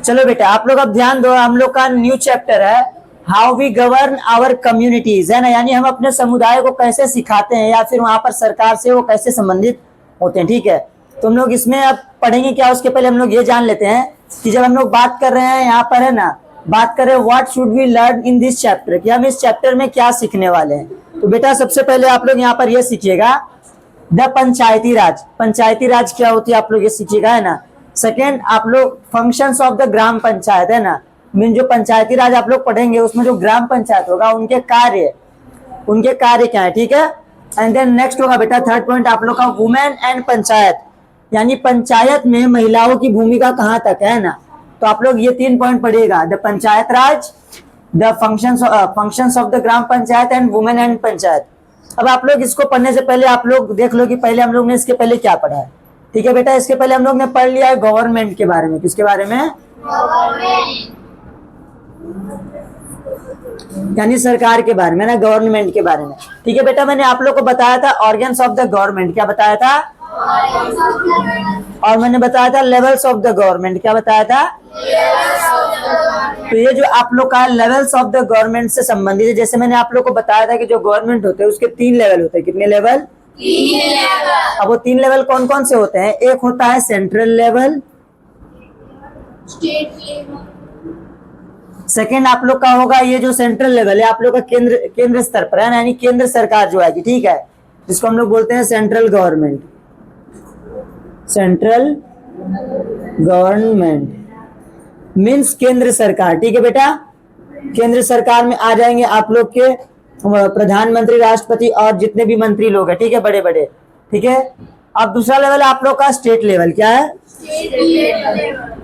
चलो बेटा आप लोग अब ध्यान दो, हम लोग का न्यू चैप्टर है how we govern our communities, है ना, यानी हम अपने समुदाय को कैसे सिखाते हैं या फिर वहां पर सरकार से वो कैसे संबंधित होते हैं। ठीक है, तो हम लोग इसमें अब पढ़ेंगे क्या, उसके पहले हम लोग ये जान लेते हैं कि जब हम लोग बात कर रहे हैं यहाँ पर, है ना, बात कर रहे हैं what should we learn in this chapter, कि हम इस चैप्टर में क्या सीखने वाले हैं। तो बेटा सबसे पहले आप लोग यहाँ पर ये सीखिएगा द पंचायती राज, पंचायती राज क्या होती है आप लोग ये सीखिएगा, है ना। सेकेंड आप लोग functions of the gram panchayat, है ना, मीन जो पंचायती राज आप लोग पढ़ेंगे उसमें जो ग्राम पंचायत होगा उनके कार्य क्या है। ठीक है, एंड देन नेक्स्ट होगा बेटा थर्ड पॉइंट आप लोग का वुमेन एंड पंचायत, यानी पंचायत में महिलाओं की भूमिका कहाँ तक है ना। तो आप लोग ये 3 पॉइंट पढ़िएगा, the panchayat Raj, the functions of the gram panchayat and women and panchayat. अब आप लोग इसको पढ़ने से पहले आप लोग देख लो कि पहले हम लोग ने इसके पहले क्या पढ़ा है। ठीक है बेटा, इसके पहले हम लोग ने पढ़ लिया है गवर्नमेंट के बारे में। किसके बारे में? यानी सरकार के बारे में ना, गवर्नमेंट के बारे में। ठीक है बेटा, मैंने आप लोग को बताया था ऑर्गन्स ऑफ द गवर्नमेंट, क्या बताया था, और मैंने बताया था लेवल्स ऑफ द गवर्नमेंट, क्या बताया था। तो ये जो आप लोग का लेवल्स ऑफ द गवर्नमेंट से संबंधित है, जैसे मैंने आप लोग को बताया था कि जो गवर्नमेंट होते हैं उसके 3 लेवल होते हैं। कितने लेवल? 3 लेवल। अब वो 3 लेवल कौन कौन से होते हैं? एक होता है central level, state level, second आप लोग का होगा ये जो सेंट्रल लेवल है आप लोग का केंद्र स्तर पर है, यानी केंद्र सरकार जो आएगी। ठीक है, जिसको हम लोग बोलते हैं central government, central government means केंद्र सरकार। ठीक है बेटा, केंद्र सरकार में आ जाएंगे आप लोग के प्रधानमंत्री, राष्ट्रपति और जितने भी मंत्री लोग हैं। ठीक है, बड़े बड़े। ठीक है, अब दूसरा लेवल आप लोग का स्टेट लेवल, क्या है?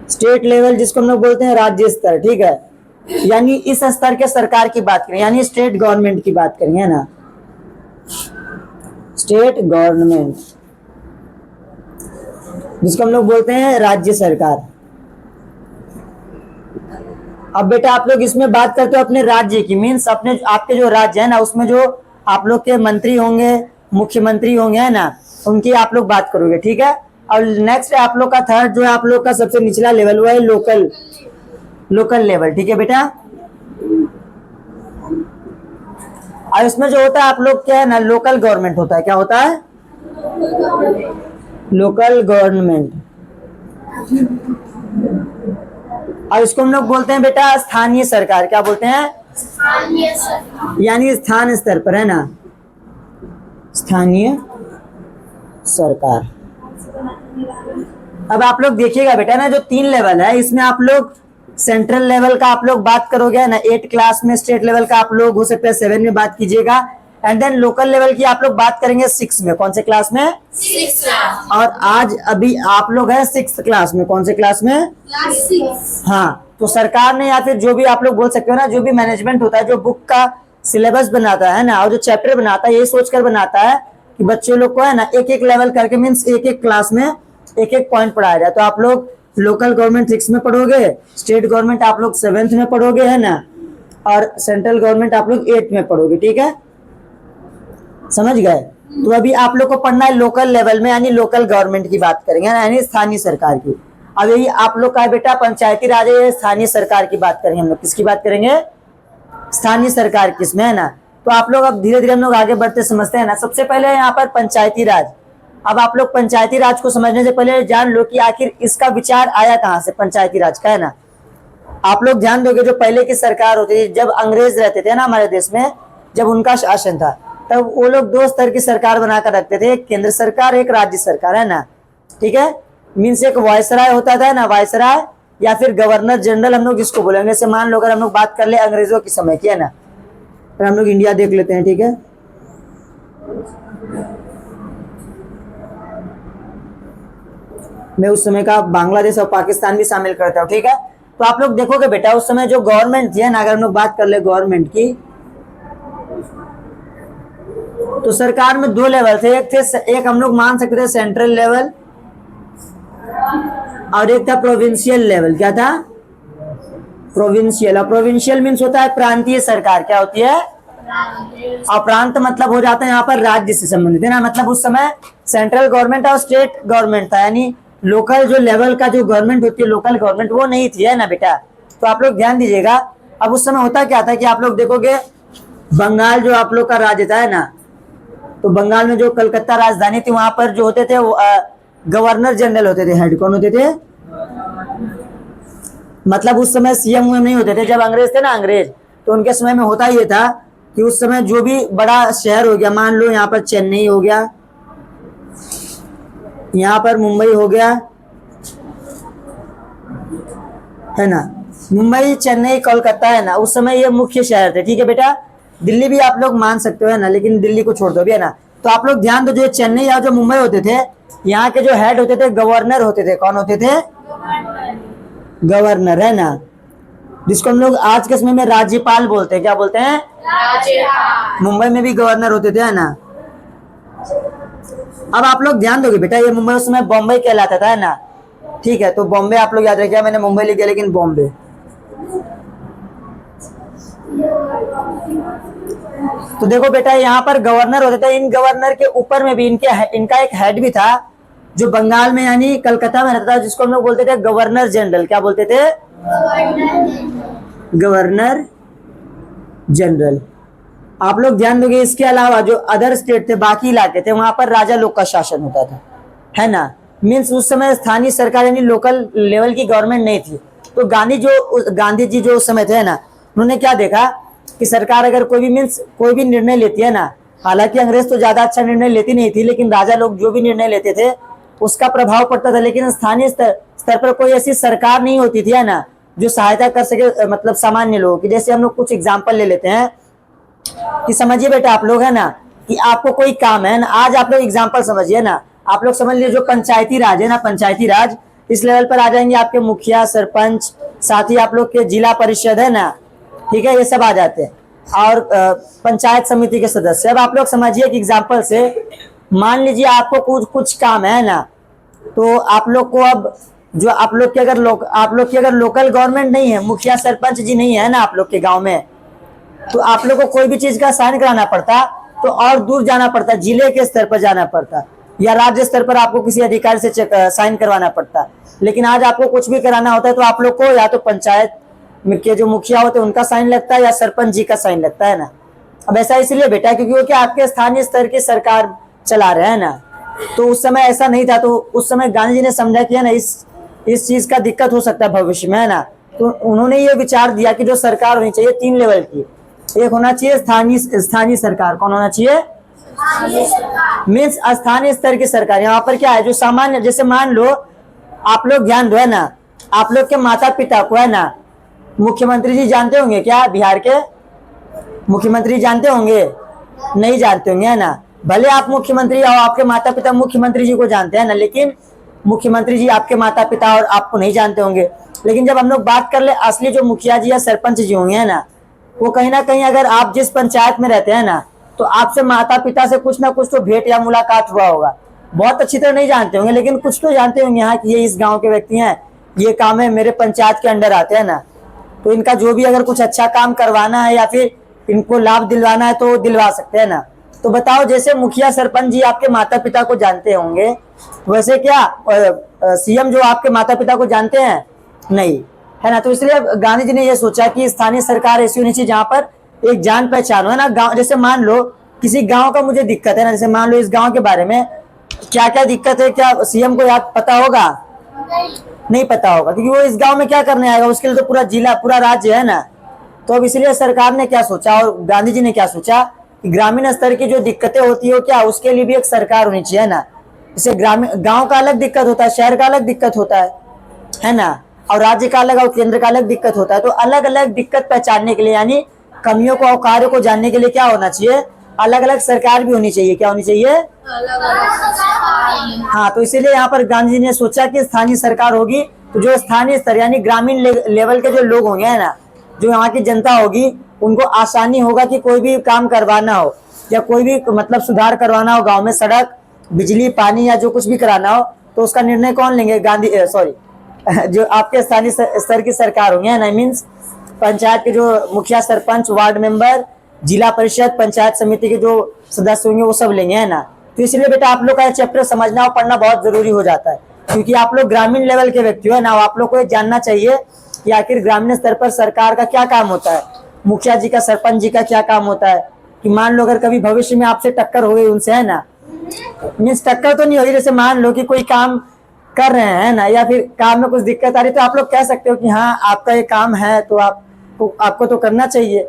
स्टेट लेवल, जिसको हम लोग बोलते हैं राज्य स्तर। ठीक है, यानी इस स्तर के सरकार की बात करें, यानी स्टेट गवर्नमेंट की बात करें, है ना, स्टेट गवर्नमेंट, जिसको हम लोग बोलते हैं राज्य सरकार। अब बेटा आप लोग इसमें बात करते हो अपने राज्य की, मीन्स अपने आपके जो राज्य है ना उसमें जो आप लोग के मंत्री होंगे, मुख्यमंत्री होंगे, है ना, उनकी आप लोग बात करोगे। ठीक है, और नेक्स्ट है आप लोग का थर्ड जो है आप लोग का सबसे निचला लेवल हुआ है लोकल लेवल। ठीक है बेटा, और इसमें जो होता है आप लोग क्या है ना, लोकल गवर्नमेंट होता है। क्या होता है? Local government. और इसको हम लोग बोलते हैं बेटा स्थानीय सरकार। क्या बोलते हैं? स्थानीय सरकार, यानी स्थान स्तर पर, है ना, स्थानीय सरकार। अब आप लोग देखिएगा बेटा ना, जो 3 लेवल है इसमें आप लोग सेंट्रल लेवल का आप लोग बात करोगे ना 8 क्लास में, स्टेट लेवल का आप लोग हो सकता है 7 में बात कीजिएगा, एंड देन लोकल लेवल की आप लोग बात करेंगे 6 में। कौन से क्लास में? 6 क्लास। और आज अभी आप लोग है 6th क्लास में। कौन से क्लास में? क्लास 6। हाँ, तो सरकार ने या फिर जो भी आप लोग बोल सकते हो ना, जो भी मैनेजमेंट होता है जो बुक का सिलेबस बनाता है ना और जो चैप्टर बनाता है, ये सोचकर बनाता है कि बच्चे लोग को है ना एक एक लेवल करके, मीन्स एक एक क्लास में एक एक पॉइंट पढ़ाया जाए। तो आप लोग लोकल गवर्नमेंट 6 में पढ़ोगे, स्टेट गवर्नमेंट आप लोग 7th में पढ़ोगे, है ना, और सेंट्रल गवर्नमेंट आप लोग 8 में पढ़ोगे। ठीक है, समझ गए? तो अभी आप लोग को पढ़ना है लोकल लेवल में, यानी लोकल गवर्नमेंट की बात करेंगे, यानी स्थानीय सरकार की। अब यही आप लोग का है बेटा पंचायती राज है, स्थानीय सरकार की बात करेंगे हम लोग। किसकी बात करेंगे? स्थानीय सरकार किसमें, है ना। तो आप लोग अब धीरे धीरे हम लोग आगे बढ़ते समझते हैं ना। सबसे पहले यहाँ पर पंचायती राज। अब आप लोग पंचायती राज को समझने से पहले जान लो कि आखिर इसका विचार आया कहाँ से, पंचायती राज का, है ना। आप लोग ध्यान दोगे जो पहले की सरकार होती थी, जब अंग्रेज रहते थे ना हमारे देश में, जब उनका शासन था, तब वो लोग 2 स्तर की सरकार बनाकर रखते थे, एक केंद्र सरकार, एक राज्य सरकार, है ना। ठीक है, मीन्स एक वायसराय होता था ना, वायसराय या फिर गवर्नर जनरल हम लोग जिसको बोलेंगे। जैसे मान लो अगर हम लोग बात कर ले अंग्रेजों के समय की, है ना, फिर हम लोग इंडिया देख लेते हैं। ठीक है, मैं उस समय का बांग्लादेश और पाकिस्तान भी शामिल करता हूँ। ठीक है, तो आप लोग देखोगे बेटा उस समय जो गवर्नमेंट थी ना, अगर हम लोग बात कर ले गवर्नमेंट की, तो सरकार में 2 लेवल थे। एक हम लोग मान सकते थे सेंट्रल लेवल और एक था प्रोविंशियल लेवल। क्या था? प्रोविंशियल। और प्रोविंशियल मीन्स होता है प्रांतीय सरकार। क्या होती है? और प्रांत मतलब हो जाता है यहाँ पर राज्य से संबंधित, है ना। मतलब उस समय सेंट्रल गवर्नमेंट और स्टेट गवर्नमेंट था, यानी लोकल जो लेवल का जो गवर्नमेंट होती है, लोकल गवर्नमेंट, वो नहीं थी, है ना बेटा। तो आप लोग ध्यान दीजिएगा। अब उस समय होता क्या था कि आप लोग देखोगे बंगाल जो आप लोग का राज्य था, है ना, तो बंगाल में जो कलकत्ता राजधानी थी, वहां पर जो होते थे वो गवर्नर जनरल होते थे। हेड कौन होते थे? मतलब उस समय सीएम नहीं होते थे। जब अंग्रेज थे ना, अंग्रेज, तो उनके समय में होता ये था कि उस समय जो भी बड़ा शहर हो गया, मान लो यहाँ पर चेन्नई हो गया, यहाँ पर मुंबई हो गया, है ना, मुंबई, चेन्नई, कोलकाता, है ना, उस समय ये मुख्य शहर थे। ठीक है बेटा, दिल्ली भी आप लोग मान सकते हो, है ना, लेकिन दिल्ली को छोड़ दो भी, है ना। तो आप लोग ध्यान दो, जो चेन्नई या जो मुंबई होते थे, यहाँ के जो हेड होते थे गवर्नर होते थे। कौन होते थे? गवर्नर, है ना, जिसको हम लोग आज के समय में राज्यपाल बोलते हैं। क्या बोलते हैं? राज्यपाल। मुंबई में भी गवर्नर होते थे, है ना। अब आप लोग ध्यान दोगे बेटा, ये मुंबई उस समय बॉम्बे कहलाता था, है ना। ठीक है, तो बॉम्बे आप लोग याद रखिए, मैंने मुंबई लिख दिया लेकिन बॉम्बे। तो देखो बेटा, यहाँ पर गवर्नर होते थे। इन गवर्नर के ऊपर में भी इनका एक हेड भी था, जो बंगाल में यानी कलकत्ता में रहता था, जिसको हम लोग बोलते थे गवर्नर जनरल। क्या बोलते थे? Governor general. आप लोग ध्यान दोगे, इसके अलावा जो अदर स्टेट थे, बाकी इलाके थे, वहां पर राजा लोग का शासन होता था, है ना। मीन्स उस समय स्थानीय सरकार यानी लोकल लेवल की गवर्नमेंट नहीं थी। तो गांधी जी जो उस समय थे ना, उन्होंने क्या देखा कि सरकार अगर कोई भी निर्णय लेती है ना, हालांकि अंग्रेज तो ज्यादा अच्छा निर्णय लेती नहीं थी, लेकिन राजा लोग जो भी निर्णय लेते थे उसका प्रभाव पड़ता था। लेकिन स्थानीय स्तर पर कोई ऐसी सरकार नहीं होती थी, है ना, जो सहायता कर सके मतलब सामान्य लोगों की। जैसे हम लोग कुछ एग्जाम्पल ले लेते हैं कि समझिए बेटा आप लोग, है ना, कि आपको कोई काम है ना, आज आप लोग एग्जाम्पल समझिए ना, आप लोग समझ लीजिए जो पंचायती राज है ना, पंचायती राज, इस लेवल पर आ जाएंगे आपके मुखिया, सरपंच, साथ ही आप लोग के जिला परिषद, है ना, ठीक है, ये सब आ जाते हैं, और पंचायत समिति के सदस्य। अब आप लोग समझिए कि एग्जाम्पल से मान लीजिए आपको कुछ काम है ना, तो आप लोग को अब जो आप लोग की अगर लोकल गवर्नमेंट नहीं है, मुखिया सरपंच जी नहीं है ना आप लोग के गांव में, तो आप लोग को कोई भी चीज का साइन कराना पड़ता तो और दूर जाना पड़ता, जिले के स्तर पर जाना पड़ता या राज्य स्तर पर आपको किसी अधिकारी से साइन करवाना पड़ता। लेकिन आज आपको कुछ भी कराना होता है तो आप लोग को या तो पंचायत के जो मुखिया होते हैं उनका साइन लगता है या सरपंच जी का साइन लगता है ना। अब ऐसा इसलिए बेटा क्योंकि वो क्या आपके स्थानीय स्तर की सरकार चला रहे हैं ना, तो उस समय ऐसा नहीं था। तो उस समय गांधी जी ने समझा कि है ना इस चीज का दिक्कत हो सकता है भविष्य में, है ना, तो उन्होंने ये विचार दिया कि जो सरकार होनी चाहिए 3 लेवल की। एक होना चाहिए स्थानीय सरकार। कौन होना चाहिए? मीन्स स्थानीय स्तर की सरकार। यहाँ पर क्या है जो सामान्य, जैसे मान लो आप लोग ध्यान दो, है ना, आप लोग के माता पिता को, है ना, मुख्यमंत्री जी जानते होंगे क्या? बिहार के मुख्यमंत्री जानते होंगे? नहीं जानते होंगे, है ना। भले आप मुख्यमंत्री और आपके माता पिता मुख्यमंत्री जी को जानते हैं ना, लेकिन मुख्यमंत्री जी आपके माता पिता और आपको नहीं जानते होंगे। लेकिन जब हम लोग बात कर ले असली जो मुखिया जी या सरपंच जी होंगे, है ना, वो कहीं ना कहीं अगर आप जिस पंचायत में रहते हैं ना, तो आपसे माता पिता से कुछ ना कुछ तो भेंट या मुलाकात हुआ होगा। बहुत अच्छी तरह नहीं जानते होंगे लेकिन कुछ तो जानते होंगे, हाँ, कि ये इस गांव के व्यक्ति हैं, ये काम है मेरे पंचायत के अंडर आते हैं ना, तो इनका जो भी अगर कुछ अच्छा काम करवाना है या फिर इनको लाभ दिलवाना है तो दिलवा सकते हैं ना। तो बताओ, जैसे मुखिया सरपंच जी आपके माता पिता को जानते होंगे, वैसे क्या सीएम जो आपके माता पिता को जानते हैं? नहीं, है ना। तो इसलिए गांधी जी ने यह सोचा कि स्थानीय सरकार ऐसी होनी चाहिए जहां पर एक जान पहचान हो, है ना। गांव, जैसे मान लो किसी गांव का मुझे दिक्कत है ना, जैसे मान लो इस गांव के बारे में क्या क्या दिक्कत है, क्या सीएम को याद पता होगा? नहीं पता होगा, क्योंकि वो इस गांव में क्या करने आएगा, उसके लिए तो पूरा जिला पूरा राज्य है ना। तो अब इसलिए सरकार ने क्या सोचा और गांधी जी ने क्या सोचा कि ग्रामीण स्तर की जो दिक्कतें होती है क्या उसके लिए भी एक सरकार होनी चाहिए, है ना। जैसे ग्रामीण गांव का अलग दिक्कत होता है, शहर का अलग दिक्कत होता है ना, और राज्य का अलग और केंद्र का अलग दिक्कत होता है। तो अलग अलग दिक्कत पहचानने के लिए यानी कमियों को और कार्यों को जानने के लिए क्या होना चाहिए, अलग अलग सरकार भी होनी चाहिए। क्या होनी चाहिए? हाँ, तो इसीलिए यहाँ पर गांधी जी ने सोचा कि स्थानीय सरकार होगी तो जो स्थानीय स्तर यानी ग्रामीण लेवल के जो लोग होंगे, है ना, जो यहाँ की जनता होगी, उनको आसानी होगा कि कोई भी काम करवाना हो या कोई भी मतलब सुधार करवाना हो गांव में, सड़क, बिजली, पानी या जो कुछ भी कराना हो, तो उसका निर्णय कौन लेंगे? जो आपके स्थानीय स्तर की सरकार होंगे, है ना, मीन्स पंचायत के जो मुखिया, सरपंच, वार्ड मेंबर, जिला परिषद, पंचायत समिति के जो सदस्य होंगे वो सब लेंगे, है ना। तो इसलिए बेटा आप लोग का चैप्टर समझना और पढ़ना बहुत जरूरी हो जाता है। क्योंकि आप लोग ग्रामीण लेवल के व्यक्ति हो ना, आप लोग को ये जानना चाहिए कि आखिर ग्रामीण स्तर पर सरकार का क्या काम होता है, मुखिया जी का, सरपंच जी का क्या काम होता है। कि मान लो अगर कभी भविष्य में आपसे टक्कर हो गई उनसे, है ना, मीन्स टक्कर तो नहीं होगी, जैसे मान लो कि कोई काम कर रहे हैं ना, या फिर काम में कुछ दिक्कत आ रही, तो आप लोग कह सकते हो कि हाँ आपका ये काम है तो आपको तो करना चाहिए,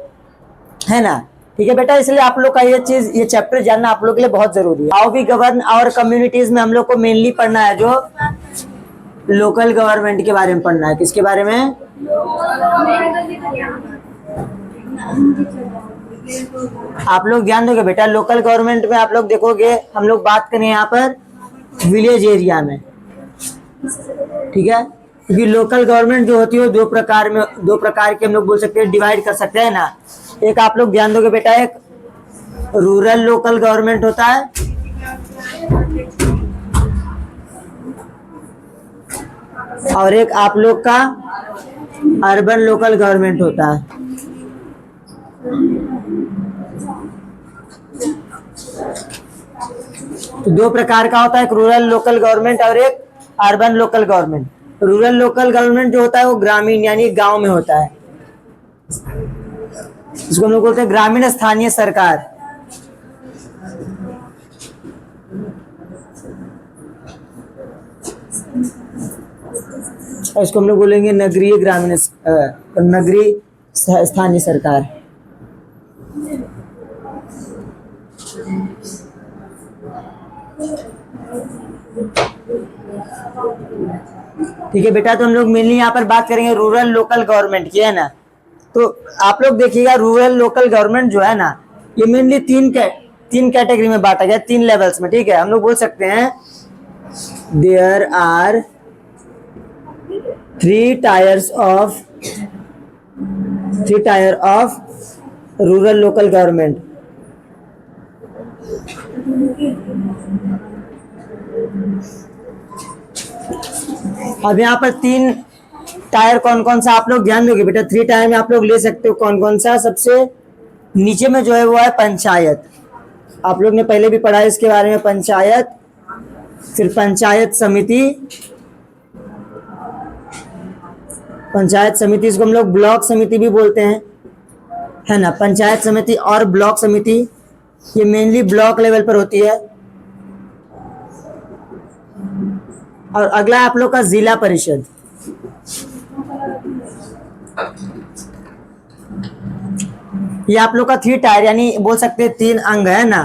है ना। ठीक है बेटा, इसलिए आप लोग का ये चीज, ये चैप्टर जानना आप लोग के लिए बहुत जरूरी है। How we govern our communities में हम लोग को मेनली पढ़ना है जो लोकल गवर्नमेंट के बारे में पढ़ना है। किसके बारे में? आप लोग ध्यान दोगे बेटा, लोकल गवर्नमेंट में आप लोग देखोगे हम लोग बात करें यहाँ पर विलेज एरिया में, ठीक है। क्योंकि लोकल गवर्नमेंट जो होती है दो प्रकार के हम लोग बोल सकते हैं, डिवाइड कर सकते हैं ना। एक आप लोग ध्यान दोगे बेटा, एक रूरल लोकल गवर्नमेंट होता है, और एक आप लोग का अर्बन लोकल गवर्नमेंट होता है। तो दो प्रकार का होता है, एक रूरल लोकल गवर्नमेंट और एक urban local government. Rural local government जो होता है वो ग्रामीण यानी गांव में होता है, इसको हम लोग बोलते हैं ग्रामीण स्थानीय सरकार। और इसको हम लोग बोलेंगे नगरीय नगरीय स्थानीय सरकार। ठीक है बेटा, तो हम लोग मेनली यहाँ पर बात करेंगे रूरल लोकल गवर्नमेंट की, है ना। तो आप लोग देखिएगा रूरल लोकल गवर्नमेंट जो है ना, ये मेनली तीन कैटेगरी में बांटा गया, 3 लेवल्स में, ठीक है। हम लोग बोल सकते हैं there are 3 tier of rural local government. अब यहाँ पर 3 टायर कौन कौन सा आप लोग ध्यान दोगे बेटा, 3 टायर में आप लोग ले सकते हो कौन कौन सा। सबसे नीचे में जो है वो है पंचायत, आप लोग ने पहले भी पढ़ा है इसके बारे में, पंचायत, फिर पंचायत समिति, इसको हम लोग ब्लॉक समिति भी बोलते हैं, है ना। पंचायत समिति और ब्लॉक समिति ये मेनली ब्लॉक लेवल पर होती है। और अगला आप लोग का जिला परिषद। ये आप लोग का 3 टायर यानी बोल सकते हैं 3 अंग है ना,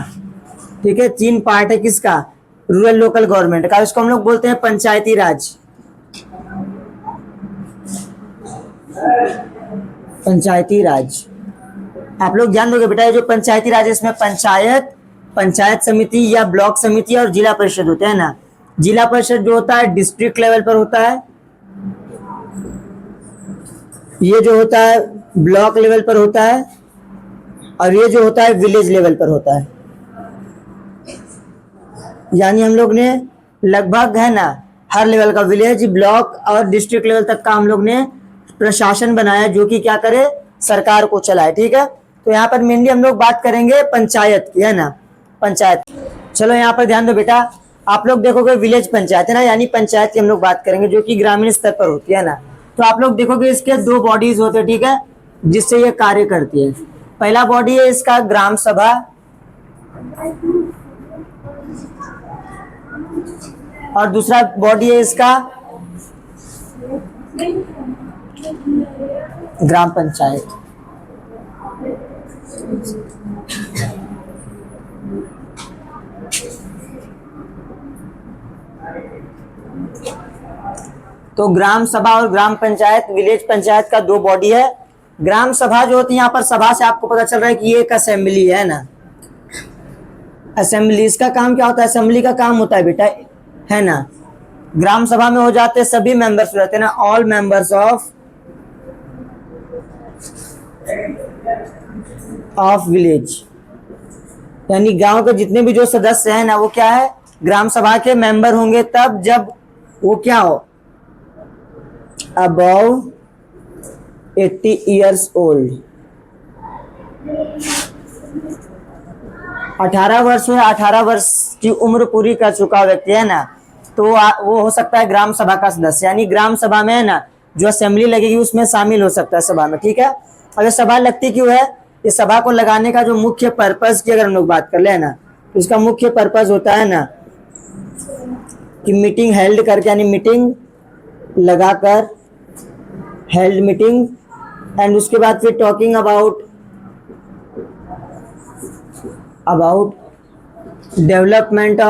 ठीक है। 3 पार्ट है किसका, रूरल लोकल गवर्नमेंट का। इसको हम लोग बोलते हैं पंचायती राज। पंचायती राज आप लोग ध्यान दोगे बेटा, ये जो पंचायती राज है इसमें पंचायत समिति या ब्लॉक समिति और जिला परिषद होते हैं ना। जिला परिषद जो होता है डिस्ट्रिक्ट लेवल पर होता है, ये जो होता है ब्लॉक लेवल पर होता है, और ये जो होता है विलेज लेवल पर होता है। यानी हम लोग ने लगभग, है ना, हर लेवल का, विलेज, ब्लॉक और डिस्ट्रिक्ट लेवल तक का हम लोग ने प्रशासन बनाया जो कि क्या करे, सरकार को चलाए, ठीक है। तो यहाँ पर मेनली हम लोग बात करेंगे पंचायत की, है ना, पंचायत। चलो यहाँ पर ध्यान दो बेटा, आप लोग देखोगे विलेज पंचायत है ना, यानी पंचायत की हम लोग बात करेंगे जो कि ग्रामीण स्तर पर होती है ना। तो आप लोग देखोगे इसके 2 बॉडीज होते हैं, ठीक है, जिससे ये कार्य करती है। पहला बॉडी है इसका ग्राम सभा, और दूसरा बॉडी है इसका ग्राम पंचायत। तो ग्राम सभा और ग्राम पंचायत, विलेज पंचायत का 2 बॉडी है। ग्राम सभा जो होती है, यहाँ पर सभा से आपको पता चल रहा है कि ये एक असेंबली है ना। असेंबली, इसका काम क्या होता है, असेंबली का काम होता है बेटा, है ना। ग्राम सभा में हो जाते हैं सभी मेंबर्स रहते हैं ना, ऑल मेंबर्स ऑफ विलेज, यानी गांव के जितने भी जो सदस्य हैं ना वो क्या है, ग्राम सभा के मेंबर होंगे तब जब वो क्या हो, अबव 80 years old, 18 वर्ष की उम्र पूरी कर चुका व्यक्ति, है ना, तो वो हो सकता है ग्राम सभा का सदस्य, यानी ग्राम सभा में है ना जो असेंबली लगेगी उसमें शामिल हो सकता है सभा में, ठीक है। अगर सभा लगती क्यों है, इस सभा को लगाने का जो मुख्य पर्पज की अगर हम लोग बात कर ले ना, तो इसका मुख्य पर्पज होता है ना कि मीटिंग हेल्ड करके, यानी मीटिंग लगाकर, हेल्ड मीटिंग, एंड उसके बाद फिर talking about development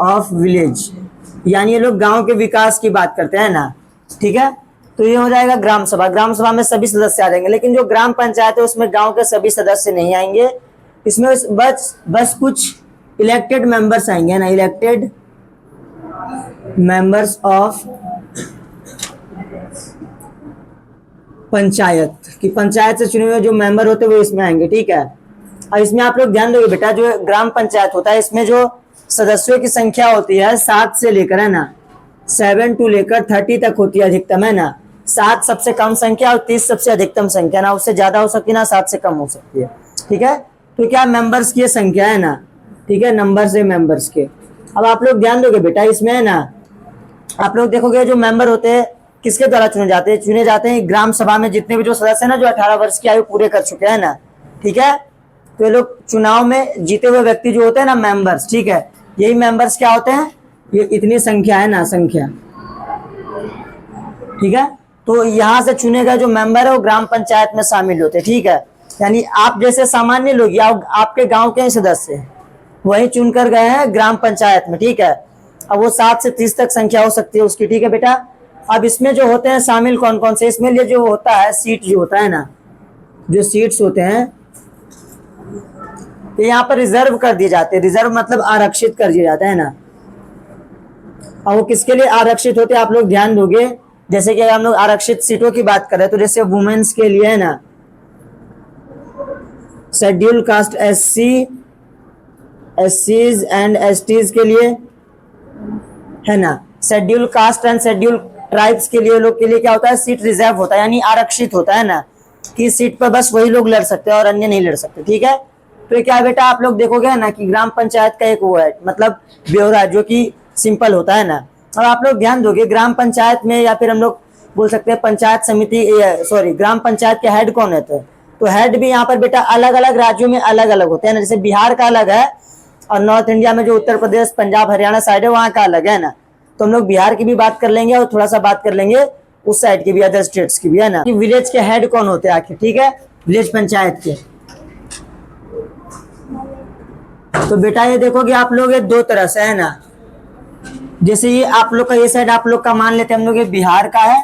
of village, यानी ये लोग गांव के विकास की बात करते हैं ना, ठीक है। तो ये हो जाएगा ग्राम सभा। ग्राम सभा में सभी सदस्य आ जाएंगे, लेकिन जो ग्राम पंचायत है उसमें गांव के सभी सदस्य नहीं आएंगे, इसमें बस कुछ इलेक्टेड मेंबर्स आएंगे ना, इलेक्टेड मेंबर्स ऑफ पंचायत, कि पंचायत से चुने हुए जो मेंबर होते हैं वो इसमें आएंगे, ठीक है। और इसमें आप लोग ध्यान दोगे बेटा, जो ग्राम पंचायत होता है इसमें जो सदस्यों की संख्या होती है 7 से लेकर, है ना 7 टू लेकर 30 तक होती है अधिकतम, है ना। 7 सबसे कम संख्या और 30 सबसे अधिकतम संख्या, ना उससे ज्यादा हो सकती है ना 7 से कम हो सकती है, ठीक है। तो क्या मेंबर्स की संख्या है ना, ठीक है, नंबर से मेंबर्स के। अब आप लोग ध्यान दोगे बेटा, इसमें है ना आप लोग देखोगे जो मेंबर होते हैं किसके द्वारा चुने जाते हैं ग्राम सभा में जितने भी जो सदस्य हैं ना जो 18 वर्ष की आयु पूरे कर चुके हैं ना, ठीक है। तो ये लोग चुनाव में जीते हुए व्यक्ति जो होते हैं ना मेंबर्स, ठीक है, यही मेंबर्स क्या होते हैं, ये इतनी संख्या है ना, संख्या, ठीक है। तो यहाँ से चुने गए जो मेंबर है वो ग्राम पंचायत में शामिल होते हैं, ठीक है। यानी आप जैसे सामान्य लोग या आपके गांव के ही सदस्य वही चुनकर गए हैं ग्राम पंचायत में, ठीक है। अब वो 7 से 30 तक संख्या हो सकती है उसकी, ठीक है बेटा। अब इसमें जो होते हैं शामिल कौन कौन से, इसमें लिए जो होता है सीट जो होता है ना, जो सीट्स होते हैं तो यहाँ पर रिजर्व कर दिए जाते हैं, रिजर्व मतलब आरक्षित कर दिया जाता है ना। और वो किसके लिए आरक्षित होते हैं आप लोग ध्यान दोगे, जैसे कि हम लोग आरक्षित सीटों की बात कर रहे हैं तो जैसे वुमेन्स के लिए है ना शेड्यूल कास्ट एससीज एंड एसटीज के लिए, है ना schedule caste and schedule tribes के लिए लोग के लिए क्या होता है, सीट रिजर्व होता है, यानी आरक्षित होता है ना, कि सीट पर बस वही लोग लड़ सकते हैं और अन्य नहीं लड़ सकते, ठीक है। तो क्या बेटा आप लोग देखोगे ना कि ग्राम पंचायत का एक वो है मतलब ब्यौरा जो कि सिंपल होता है ना। और आप लोग ध्यान दोगे ग्राम पंचायत में या फिर हम लोग बोल सकते हैं पंचायत समिति, सॉरी ग्राम पंचायत के हेड कौन होते हैं, तो हेड भी यहाँ पर बेटा अलग अलग राज्यों में अलग अलग होते हैं ना, जैसे बिहार का अलग है और नॉर्थ इंडिया में जो उत्तर प्रदेश पंजाब हरियाणा साइड है वहाँ का अलग है ना। तो हम लोग बिहार की भी बात कर लेंगे और थोड़ा सा बात कर लेंगे उस साइड की भी, अदर स्टेट्स की भी, है ना। कि विलेज के हेड कौन होते हैं आखिर, ठीक है, विलेज पंचायत के। तो बेटा ये देखोगे आप लोग ये 2 तरह से है ना, जैसे ये आप लोग का ये साइड आप लोग का मान लेते हैं हम लोग ये बिहार का है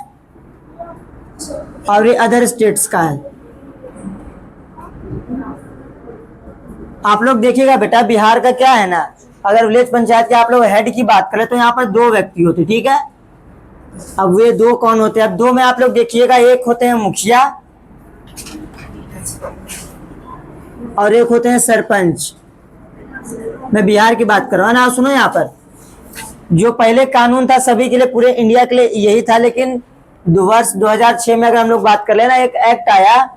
और ये अदर स्टेट्स का है। आप लोग देखिएगा बेटा बिहार का क्या है ना, अगर विलेज पंचायत के आप लोग हेड की बात करें तो यहाँ पर 2 व्यक्ति होते, ठीक है। अब वे 2 कौन होते हैं, अब 2 में आप लोग देखिएगा एक होते हैं मुखिया और एक होते हैं सरपंच। मैं बिहार की बात कर रहा हूँ ना, सुनो यहाँ पर जो पहले कानून था सभी के लिए पूरे इंडिया के लिए यही था, लेकिन वर्ष 2006 में अगर हम लोग बात कर लेना एक एक्ट आया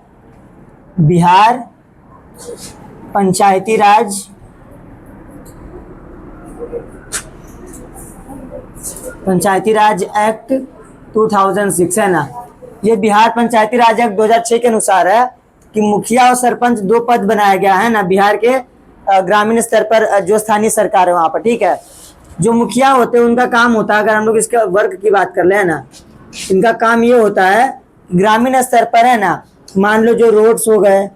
बिहार पंचायती राज एक्ट 2006 है ना। ये बिहार पंचायती राज एक्ट 2006 के अनुसार है कि मुखिया और सरपंच 2 पद बनाया गया है ना बिहार के ग्रामीण स्तर पर जो स्थानीय सरकार है वहां पर, ठीक है। जो मुखिया होते हैं उनका काम होता है, अगर हम लोग इसके वर्ग की बात कर ले ना, इनका काम ये होता है ग्रामीण स्तर पर है ना, मान लो जो रोड्स हो गए,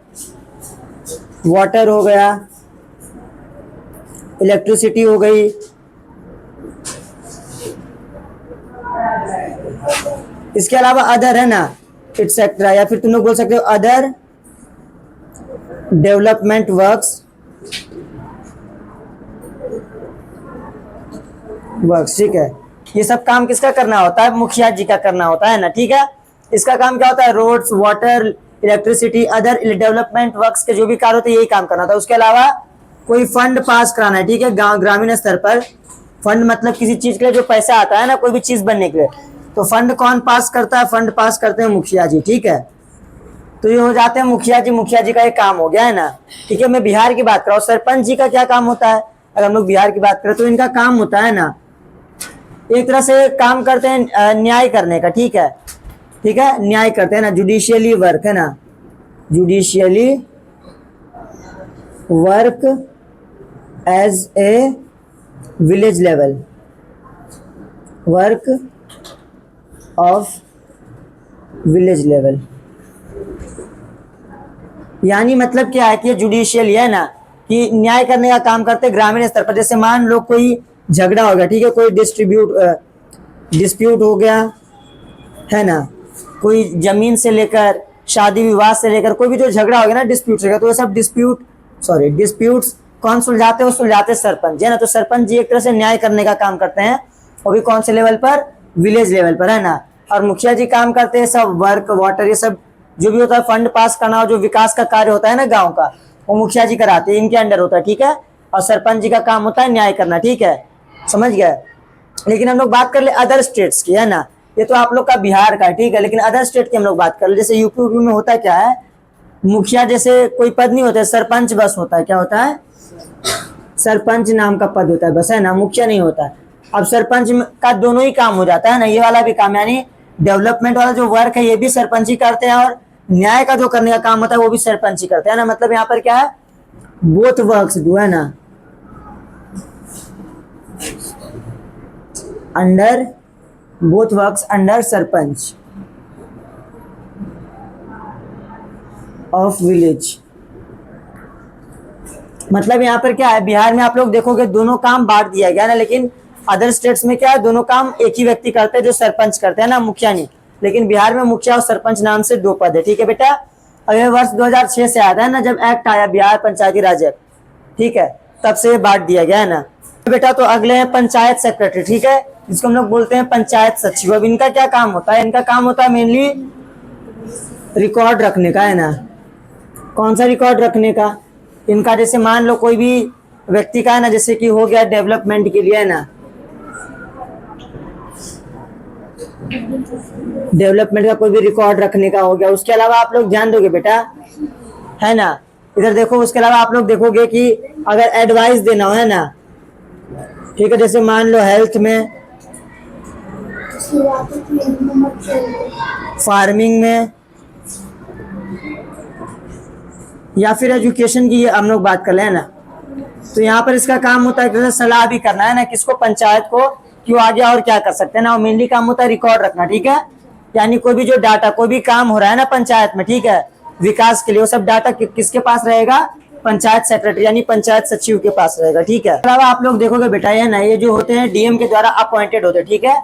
वाटर हो गया, इलेक्ट्रिसिटी हो गई, इसके अलावा अदर है ना एक्सेट्रा, या फिर तुम लोग बोल सकते हो अदर डेवलपमेंट वर्क्स, ठीक है। ये सब काम किसका करना होता है, मुखिया जी का करना होता है ना, ठीक है। इसका काम क्या होता है, roads, water, electricity, other development works के जो भी कार्य होते हैं यही काम करना होता है। उसके अलावा कोई फंड पास कराना है, ठीक है, ग्रामीण स्तर पर। फंड मतलब किसी चीज के लिए जो पैसा आता है ना कोई भी चीज बनने के लिए, तो फंड कौन पास करता है, फंड पास करते हैं मुखिया जी, ठीक है। तो ये हो जाते हैं मुखिया जी का एक काम हो गया है ना। ठीक है, मैं बिहार की बात कर रहा हूँ। सरपंच जी का क्या काम होता है, अगर हम लोग बिहार की बात करें तो इनका काम होता है ना, एक तरह से काम करते हैं न्याय करने का। ठीक है, ठीक है, न्याय करते हैं ना, जुडिशियली वर्क है ना, judicially work as a village level, work of village level. यानी मतलब क्या है कि ये जुडिशियल है ना, कि न्याय करने का काम करते हैं ग्रामीण स्तर पर। जैसे मान लो कोई झगड़ा हो गया, ठीक है, कोई डिस्प्यूट हो गया है ना, कोई जमीन से लेकर शादी विवाह से लेकर कोई भी जो झगड़ा हो गया ना, डिस्प्यूट से, तो ये सब डिस्प्यूट्स कौन सुलझाते हैं, वो सुलझाते हैं सरपंच है ना। तो सरपंच जी एक तरह से न्याय करने का काम करते हैं, वो भी कौन से लेवल पर, विलेज लेवल पर है ना। और मुखिया जी काम करते हैं सब वर्क वाटर, ये सब जो भी होता है फंड पास करना और जो विकास का कार्य होता है ना गांव का, वो मुखिया जी कराते हैं, इनके अंडर होता है। ठीक है, और सरपंच जी का काम होता है न्याय करना। ठीक है, समझ गए। लेकिन हम लोग बात कर ले अदर स्टेट्स की है ना, ये तो आप लोग का बिहार का, ठीक है, लेकिन अदर स्टेट की हम लोग बात कर ले। जैसे यूपी में होता क्या है, मुखिया जैसे कोई पद नहीं होता है, सरपंच बस होता है। क्या होता है, सरपंच नाम का पद होता है बस है ना, मुखिया नहीं होता है। अब सरपंच का दोनों ही काम हो जाता है ना, ये वाला भी काम, यानी डेवलपमेंट वाला जो वर्क है ये भी सरपंच ही करते हैं, और न्याय का जो करने का काम होता है वो भी सरपंच ही करते हैं ना। मतलब यहाँ पर क्या है, बोथ वर्क्स डू है ना, under both works under sarpanch of village. मतलब यहाँ पर क्या है, बिहार में आप लोग देखोगे दोनों काम बांट दिया गया ना, लेकिन अदर स्टेट्स में क्या है, दोनों काम एक ही व्यक्ति करते हैं, जो सरपंच करते हैं ना, मुखिया नहीं। लेकिन बिहार में मुखिया और सरपंच नाम से दो पद है। ठीक है बेटा, अब ये वर्ष 2006 से आया है ना, जब एक्ट आया बिहार पंचायती राज एक्ट, ठीक है, तब से बांट दिया गया है ना बेटा। तो अगले हैं पंचायत सेक्रेटरी, ठीक है, जिसको हम लोग बोलते हैं पंचायत सचिव। अब इनका क्या काम होता है, इनका काम होता है मेनली रिकॉर्ड रखने का है ना। कौन सा रिकॉर्ड रखने का, इनका जैसे मान लो कोई भी व्यक्ति का है ना, जैसे कि हो गया डेवलपमेंट के लिए है ना, डेवलपमेंट का कोई भी रिकॉर्ड रखने का हो गया। उसके अलावा आप लोग ध्यान दोगे बेटा है ना, इधर देखो, उसके अलावा आप लोग देखोगे कि अगर एडवाइस देना हो है ना, ठीक है, जैसे मान लो हेल्थ में, फार्मिंग में, या फिर एजुकेशन की हम लोग बात कर ले ना, तो यहाँ पर इसका काम होता है कि सलाह भी करना है ना, किसको, पंचायत को, क्यों आगे और क्या कर सकते हैं ना। मेनली काम होता है रिकॉर्ड रखना। ठीक है, यानी कोई भी जो डाटा, कोई भी काम हो रहा है ना पंचायत में, ठीक है, विकास के लिए, वो सब डाटा किसके पास रहेगा, पंचायत सेक्रेटरी यानी पंचायत सचिव के पास रहेगा। ठीक है, अलावा आप लोग देखोगे बेटा ये ना, ये जो होते हैं डीएम के द्वारा अपॉइंटेड होते हैं। ठीक है,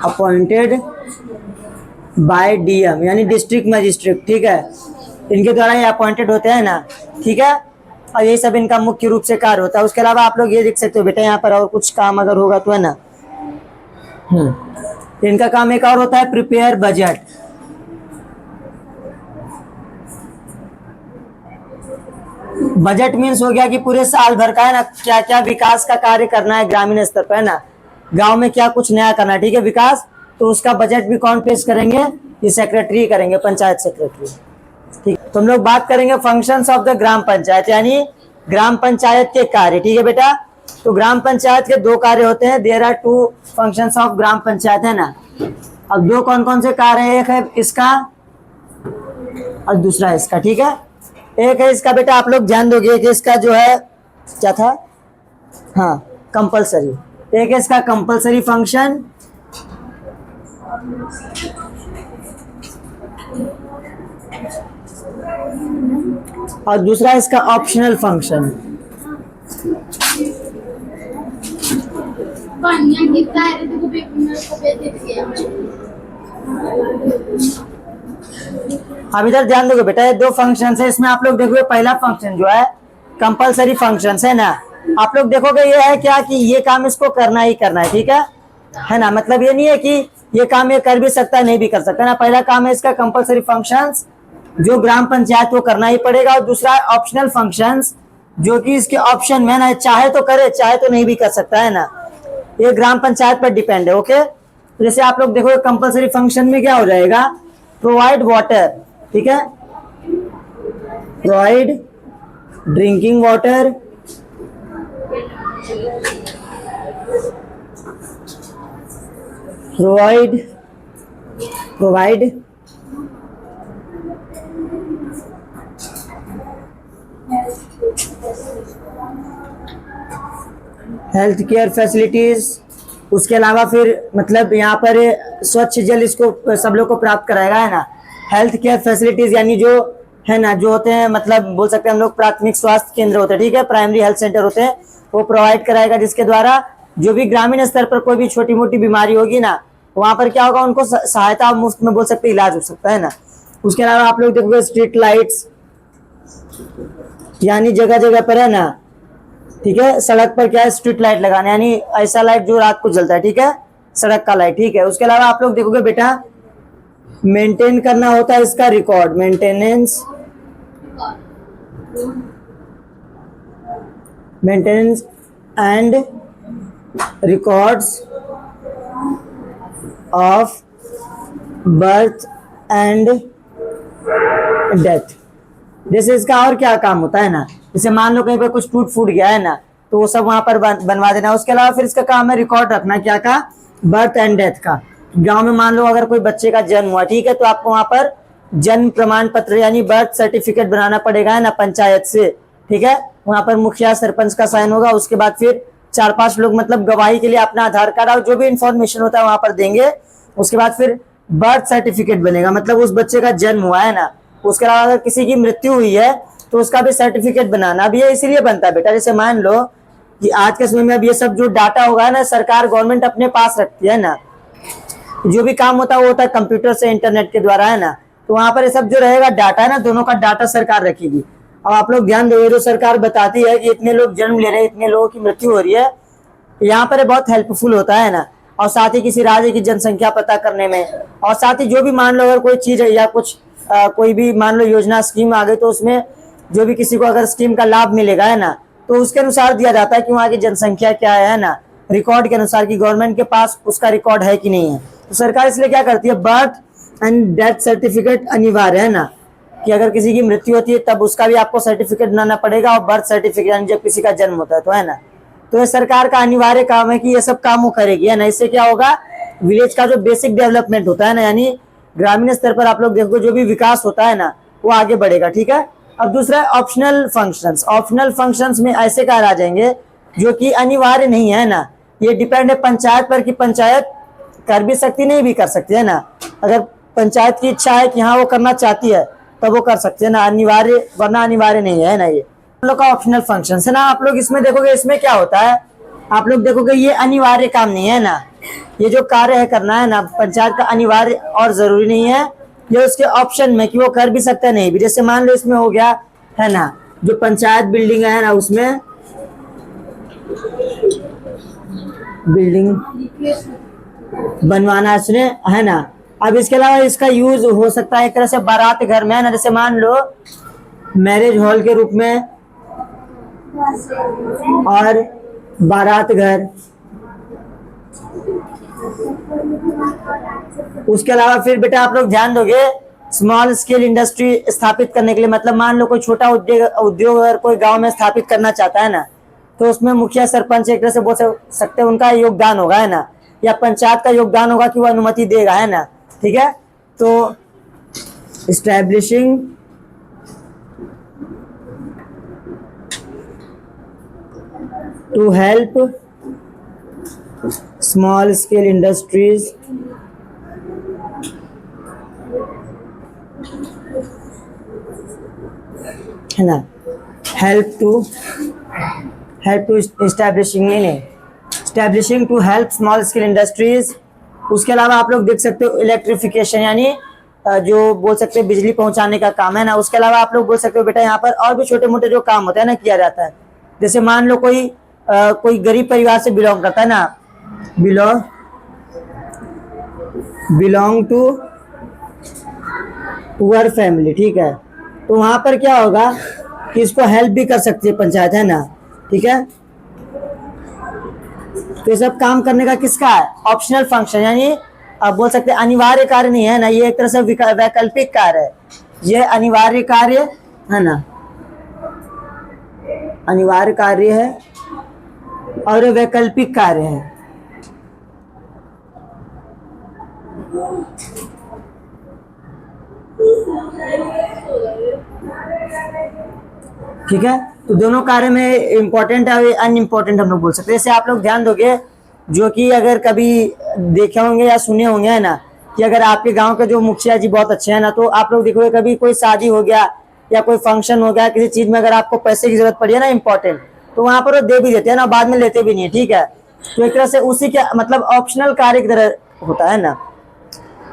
अपॉइंटेड बाय डीएम यानी डिस्ट्रिक्ट मजिस्ट्रेट। ठीक है, इनके द्वारा ये अपॉइंटेड होते हैं ना। ठीक है, और ये सब इनका मुख्य रूप से कार्य होता है। उसके अलावा आप लोग ये देख सकते हो बेटा, यहाँ पर और कुछ काम अगर होगा तो है ना, इनका काम एक और होता है प्रिपेयर बजट। बजट मीन्स हो गया कि पूरे साल भर का है ना, क्या क्या विकास का कार्य करना है ग्रामीण स्तर पर है ना, गांव में क्या कुछ नया करना है, ठीक है, विकास, तो उसका बजट भी कौन पेश करेंगे, ये सेक्रेटरी करेंगे, पंचायत सेक्रेटरी। ठीक, तो हम लोग बात करेंगे functions of the gram panchayat, यानी ग्राम पंचायत के कार्य। ठीक है बेटा, तो ग्राम पंचायत के दो कार्य होते हैं, there are two functions of gram panchayat है ना। अब दो कौन कौन से कार्य है, एक है इसका और दूसरा इसका। ठीक है, एक है इसका बेटा, आप लोग ध्यान दोगे कि इसका जो है क्या था, हाँ, कंपलसरी, एक है इसका कंपलसरी फंक्शन, और दूसरा इसका ऑप्शनल फंक्शन। अब इधर ध्यान दोगे बेटा, ये दो फंक्शन है, इसमें आप लोग देखोगे पहला फंक्शन जो है कंपलसरी फंक्शन है ना, आप लोग देखोगे ये है क्या कि ये काम इसको करना ही करना है। ठीक है ना, मतलब ये नहीं है कि ये काम ये कर भी सकता है नहीं भी कर सकता ना। पहला काम है इसका कंपलसरी फंक्शंस, जो ग्राम पंचायत को करना ही पड़ेगा, और दूसरा ऑप्शनल फंक्शंस, जो कि इसके ऑप्शन में ना, चाहे तो करे चाहे तो नहीं भी कर सकता है ना, ये ग्राम पंचायत पर डिपेंड है। ओके, तो जैसे आप लोग देखो कंपलसरी फंक्शन में क्या हो जाएगा, प्रोवाइड वाटर, ठीक है, provide drinking water, provide health care facilities. उसके अलावा फिर मतलब यहाँ पर स्वच्छ जल इसको सब लोग को प्राप्त कराएगा, है ना। हेल्थ केयर फैसिलिटीज यानी जो है ना, जो होते हैं मतलब बोल सकते हैं हम लोग प्राथमिक स्वास्थ्य केंद्र होते हैं, ठीक है, प्राइमरी हेल्थ सेंटर होते हैं, वो प्रोवाइड कराएगा, जिसके द्वारा जो भी ग्रामीण स्तर पर कोई भी छोटी मोटी बीमारी होगी ना, वहां पर क्या होगा, उनको सहायता मुफ्त में बोल सकते इलाज हो सकता है ना। उसके अलावा आप लोग देखोगे स्ट्रीट लाइट्स, यानी जगह जगह पर है ना, ठीक है, सड़क पर क्या है, स्ट्रीट लाइट लगाना, यानी ऐसा लाइट जो रात को जलता है, ठीक है, सड़क का लाइट, ठीक है। उसके अलावा आप लोग देखोगे बेटा मेंटेन करना होता है इसका record, maintenance and records of birth and death. जैसे इसका और क्या काम होता है ना, जैसे मान लो कहीं पर कुछ टूट फूट गया है ना, तो वो सब वहां पर बनवा देना। उसके अलावा फिर इसका काम है रिकॉर्ड रखना, क्या का, बर्थ एंड डेथ का। गांव में मान लो अगर कोई बच्चे का जन्म हुआ, ठीक है, तो आपको वहां पर जन्म प्रमाण पत्र यानी बर्थ सर्टिफिकेट बनाना पड़ेगा, है ना, पंचायत से, ठीक है। वहां पर मुखिया सरपंच का साइन होगा। उसके बाद फिर 4-5 लोग मतलब गवाही के लिए अपना आधार कार्ड और जो भी इंफॉर्मेशन होता है वहां पर देंगे। उसके बाद फिर बर्थ सर्टिफिकेट बनेगा, मतलब उस बच्चे का जन्म हुआ है ना। उसके अलावा अगर किसी की मृत्यु हुई है तो उसका भी सर्टिफिकेट बनाना भी है, इसीलिए बनता है बेटा। जैसे मान लो कि आज के समय में अब ये सब जो डाटा होगा ना, सरकार गवर्नमेंट अपने पास रखती है ना, जो भी काम होता है वो होता है कंप्यूटर से, इंटरनेट के द्वारा, है ना। तो वहां पर ये सब जो रहेगा डाटा है ना, दोनों का डाटा सरकार रखेगी। अब आप लोग ध्यान दो, जो सरकार बताती है कि इतने लोग जन्म ले रहे हैं, इतने लोगों की मृत्यु हो रही है, यहाँ पर बहुत हेल्पफुल होता है ना। और साथ ही किसी राज्य की जनसंख्या पता करने में, और साथ ही जो भी मान लो अगर कोई चीज है या कुछ कोई भी मान लो योजना स्कीम आ गई, तो उसमें जो भी किसी को अगर स्कीम का लाभ मिलेगा, है ना, तो उसके अनुसार दिया जाता है कि वहाँ की जनसंख्या क्या है ना, रिकॉर्ड के अनुसार कि गवर्नमेंट के पास उसका रिकॉर्ड है कि नहीं है। तो सरकार इसलिए क्या करती है, बर्थ एंड डेथ सर्टिफिकेट अनिवार्य है ना, कि अगर किसी की मृत्यु होती है तब उसका भी आपको सर्टिफिकेट बनाना पड़ेगा, और बर्थ सर्टिफिकेट यानी जब किसी का जन्म होता है, तो है ना। तो ये सरकार का अनिवार्य काम है कि ये सब काम वो करेगी, है ना। इससे क्या होगा, विलेज का जो बेसिक डेवलपमेंट होता है ना, यानी ग्रामीण स्तर पर आप लोग देखो जो भी विकास होता है ना, वो आगे बढ़ेगा, ठीक है। अब दूसरा है ऑप्शनल फंक्शंस। ऑप्शनल फंक्शंस में ऐसे कार्य आ जाएंगे जो कि अनिवार्य नहीं है ना, ये डिपेंड है पंचायत पर कि पंचायत कर भी सकती नहीं भी कर सकती है ना। अगर पंचायत की इच्छा है कि हाँ वो करना चाहती है तब वो कर सकते हैं ना, अनिवार्य वरना अनिवार्य नहीं है ना। ये हम लोग का ऑप्शनल फंक्शन है ना। आप लोग इसमें देखोगे, इसमें क्या होता है, आप लोग देखोगे ये अनिवार्य काम नहीं है ना, ये जो कार्य है करना है ना पंचायत का, अनिवार्य और जरूरी नहीं है, ये उसके ऑप्शन में कि वो कर भी सकता है नहीं भी। जैसे मान लो इसमें हो गया है ना, जो पंचायत बिल्डिंग है ना, उसमें बिल्डिंग बनवाना है उसने, है ना। अब इसके अलावा इसका यूज हो सकता है एक तरह से बारात घर में, है ना। जैसे मान लो मैरिज हॉल के रूप में और बारात घर। उसके अलावा फिर बेटा आप लोग ध्यान दोगे, स्मॉल स्केल इंडस्ट्री स्थापित करने के लिए, मतलब मान लो कोई छोटा उद्योग अगर कोई गांव में स्थापित करना चाहता है ना, तो उसमें मुखिया सरपंच एक तरह से बोल सकते हैं उनका योगदान होगा, है ना, या पंचायत का योगदान होगा कि वो अनुमति देगा, है ना, ठीक है। तो establishing to help small scale industries है ना, help to establishing to help small scale industries. उसके अलावा आप लोग देख सकते हो इलेक्ट्रिफिकेशन, यानी जो बोल सकते हैं बिजली पहुंचाने का काम, है ना। उसके अलावा आप लोग बोल सकते हो बेटा यहाँ पर और भी छोटे मोटे जो काम होते हैं ना किया जाता है। जैसे मान लो कोई गरीब परिवार से बिलोंग करता है ना, बिलोंग टू पुअर फैमिली, ठीक है, तो वहां पर क्या होगा कि इसको हेल्प भी कर सकती है पंचायत, है ना, ठीक है। तो ये सब काम करने का किसका है? ऑप्शनल फंक्शन, यानी आप बोल सकते हैं अनिवार्य कार्य नहीं है ना, ये एक तरह से वैकल्पिक कार्य है। ये अनिवार्य कार्य है ना, अनिवार्य कार्य है और ये वैकल्पिक कार्य है। ठीक है, तो दोनों कार्य में इंपॉर्टेंट है, अनइम्पोर्टेंट हम लोग बोल सकते हैं। जैसे आप लोग ध्यान दोगे, जो कि अगर कभी देखे होंगे या सुने होंगे है ना, कि अगर आपके गांव के जो मुखिया जी बहुत अच्छे हैं ना, तो आप लोग देखोगे कभी कोई शादी हो गया या कोई फंक्शन हो गया, किसी चीज में अगर आपको पैसे की जरूरत पड़ी है ना इंपॉर्टेंट, तो वहां पर वो दे भी देते हैं ना, बाद में लेते भी नहीं है। ठीक है, तो एक तरह से उसी के मतलब ऑप्शनल कार्य की तरह होता है ना।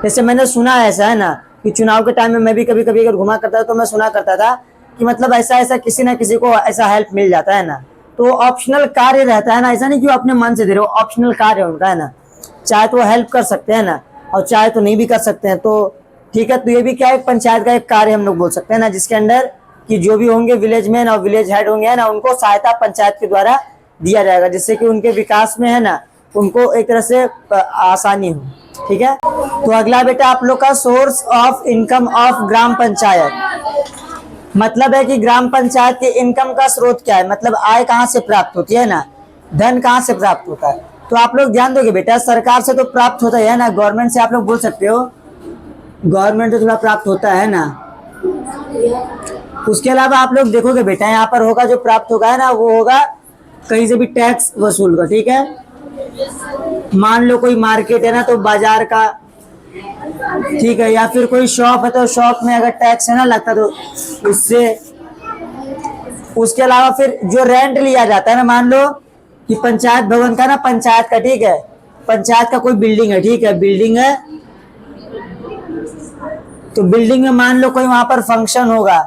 जैसे मैंने सुना ऐसा है ना कि चुनाव के टाइम में मैं भी कभी कभी अगर घुमा करता था तो मैं सुना करता था कि मतलब ऐसा ऐसा किसी ना किसी को ऐसा हेल्प मिल जाता है ना, तो ऑप्शनल कार्य रहता है ना, ऐसा नहीं कि वो अपने मन से दे रहे हो, ऑप्शनल कार्य उनका है ना, चाहे तो हेल्प कर सकते हैं ना और चाहे तो नहीं भी कर सकते हैं। तो ठीक है, तो ये भी क्या है, पंचायत का एक कार्य हम लोग बोल सकते हैं ना, जिसके अंदर कि जो भी होंगे विलेज मैन और विलेज हेड होंगे ना, उनको सहायता पंचायत के द्वारा दिया जाएगा, जिससे कि उनके विकास में है ना उनको एक तरह से आसानी हो। ठीक है, तो अगला बेटा आप लोग का source of income of gram panchayat, मतलब है कि ग्राम पंचायत के इनकम का स्रोत क्या है, मतलब आय कहाँ से प्राप्त होती है ना, धन कहाँ से प्राप्त होता है। तो आप लोग ध्यान दोगे बेटा, सरकार से तो प्राप्त होता है ना, गवर्नमेंट से आप लोग बोल सकते हो, गवर्नमेंट से थोड़ा प्राप्त होता है ना। उसके अलावा आप लोग देखोगे बेटा, यहाँ पर होगा जो प्राप्त होगा है ना, वो होगा कहीं से भी टैक्स वसूल का। ठीक है, मान लो कोई मार्केट है ना, तो बाजार का, ठीक है, या फिर कोई शॉप है तो शॉप में अगर टैक्स है ना लगता तो उससे। उसके अलावा फिर जो रेंट लिया जाता है ना, मान लो कि पंचायत भवन का ना, पंचायत का, ठीक है, पंचायत का कोई बिल्डिंग है, ठीक है, बिल्डिंग है, तो बिल्डिंग में मान लो कोई वहां पर फंक्शन होगा,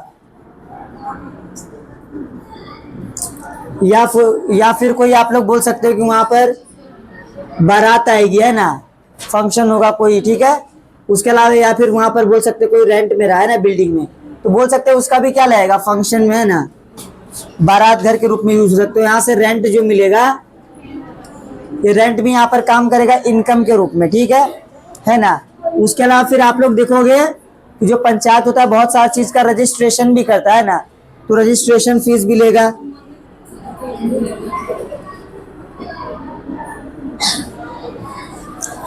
या फिर कोई आप लोग बोल सकते हो कि वहां पर बारात आएगी है ना, फंक्शन होगा कोई। ठीक है, उसके अलावा या फिर वहां पर बोल सकते कोई रेंट में रहा है ना बिल्डिंग में, तो बोल सकते हैं उसका भी क्या लगेगा, फंक्शन में है ना, बारात घर के रूप में यूज हो सकते हो। यहाँ से रेंट जो मिलेगा, ये रेंट भी यहाँ पर काम करेगा इनकम के रूप में। ठीक है ना। उसके अलावा फिर आप लोग देखोगे कि जो पंचायत होता है बहुत सारी चीज का रजिस्ट्रेशन भी करता है ना, तो रजिस्ट्रेशन फीस भी लेगा।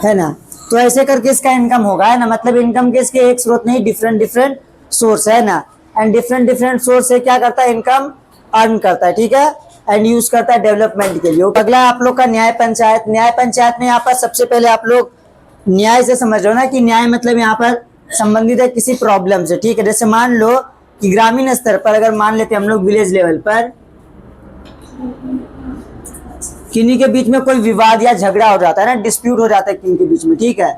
है ना, तो ऐसे करके इसका इनकम होगा है ना, मतलब इनकम के इसके एक स्रोत नहीं, डिफरेंट डिफरेंट सोर्स है ना, एंड डिफरेंट डिफरेंट सोर्स से क्या करता है, इनकम अर्न करता है। ठीक है, एंड यूज करता है डेवलपमेंट के लिए। अगला आप लोग का न्याय पंचायत। न्याय पंचायत में यहाँ पर सबसे पहले आप लोग न्याय से समझ रहे हो ना, कि न्याय मतलब यहाँ पर संबंधित है किसी प्रॉब्लम से। ठीक है, जैसे मान लो कि ग्रामीण स्तर पर अगर मान लेते हम लोग विलेज लेवल पर किन्हीं के बीच में कोई विवाद या झगड़ा हो जाता है ना, डिस्प्यूट हो जाता है किन्हीं के बीच में। ठीक है,